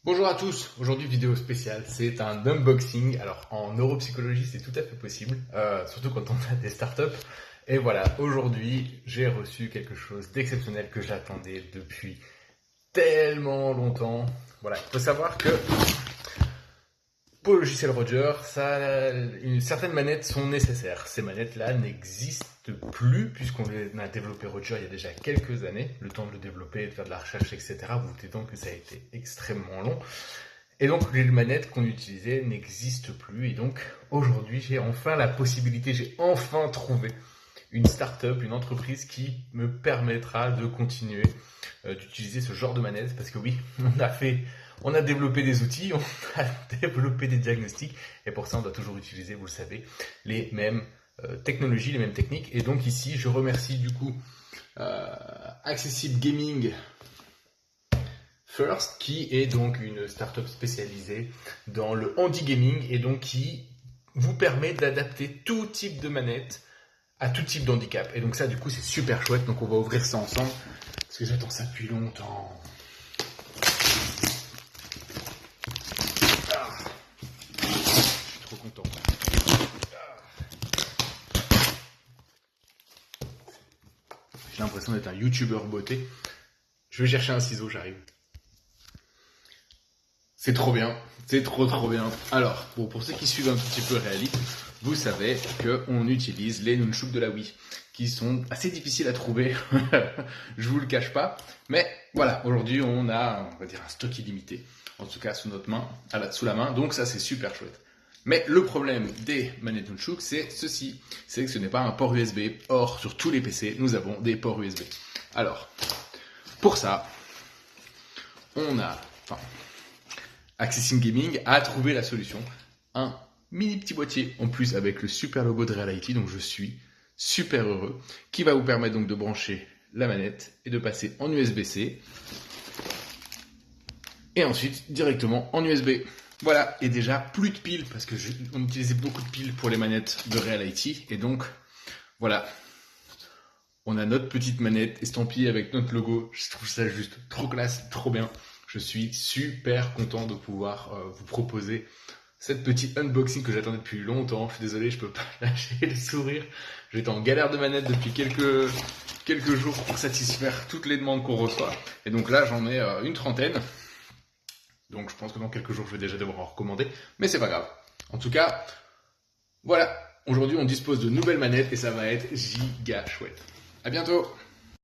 Bonjour à tous, aujourd'hui vidéo spéciale, c'est un unboxing. Alors en neuropsychologie c'est tout à fait possible, surtout quand on a des startups. Et voilà, aujourd'hui j'ai reçu quelque chose d'exceptionnel que j'attendais depuis tellement longtemps. Voilà, il faut savoir que pour le logiciel Roger, certaines manettes sont nécessaires. Ces manettes-là n'existent plus puisqu'on a développé Roger il y a déjà quelques années. Le temps de le développer, de faire de la recherche, etc. Vous vous doutez donc que ça a été extrêmement long. Et donc les manettes qu'on utilisait n'existent plus. Et donc aujourd'hui, j'ai enfin la possibilité, j'ai enfin trouvé une start-up, une entreprise qui me permettra de continuer d'utiliser ce genre de manettes. Parce que oui, on a développé des outils, on a développé des diagnostics, et pour ça on doit toujours utiliser, vous le savez, les mêmes technologies, les mêmes techniques. Et donc ici, je remercie du coup Accessible Gaming First, qui est donc une startup spécialisée dans le handi-gaming, et donc qui vous permet d'adapter tout type de manette à tout type d'handicap. Et donc ça, du coup, c'est super chouette. Donc on va ouvrir ça ensemble, parce que j'attends ça depuis longtemps. Content. J'ai l'impression d'être un youtubeur beauté. Je vais chercher un ciseau, j'arrive. C'est trop bien, c'est trop bien. Alors, bon, pour ceux qui suivent un petit peu Reality, vous savez qu'on utilise les nunchuks de la Wii, qui sont assez difficiles à trouver, je vous le cache pas. Mais voilà, aujourd'hui on a, on va dire, un stock illimité, en tout cas sous notre main, sous la main, donc ça c'est super chouette. Mais le problème des manettes nunchuk, c'est ceci, c'est que ce n'est pas un port USB. Or, sur tous les PC, nous avons des ports USB. Alors, pour ça, Accessible Gaming a trouvé la solution. Un mini petit boîtier, en plus avec le super logo de Reality, donc je suis super heureux, qui va vous permettre donc de brancher la manette et de passer en USB-C. Et ensuite, directement en USB. Voilà, et déjà plus de piles, parce que on utilisait beaucoup de piles pour les manettes de Reality, et donc voilà, on a notre petite manette estampillée avec notre logo. Je trouve ça juste trop classe, trop bien. Je suis super content de pouvoir vous proposer cette petite unboxing que j'attendais depuis longtemps. Je suis désolé, je peux pas lâcher le sourire. J'étais en galère de manette depuis quelques jours pour satisfaire toutes les demandes qu'on reçoit, et donc là j'en ai une trentaine. Donc je pense que dans quelques jours, je vais déjà devoir en recommander. Mais c'est pas grave. En tout cas, voilà. Aujourd'hui, on dispose de nouvelles manettes et ça va être giga chouette. À bientôt!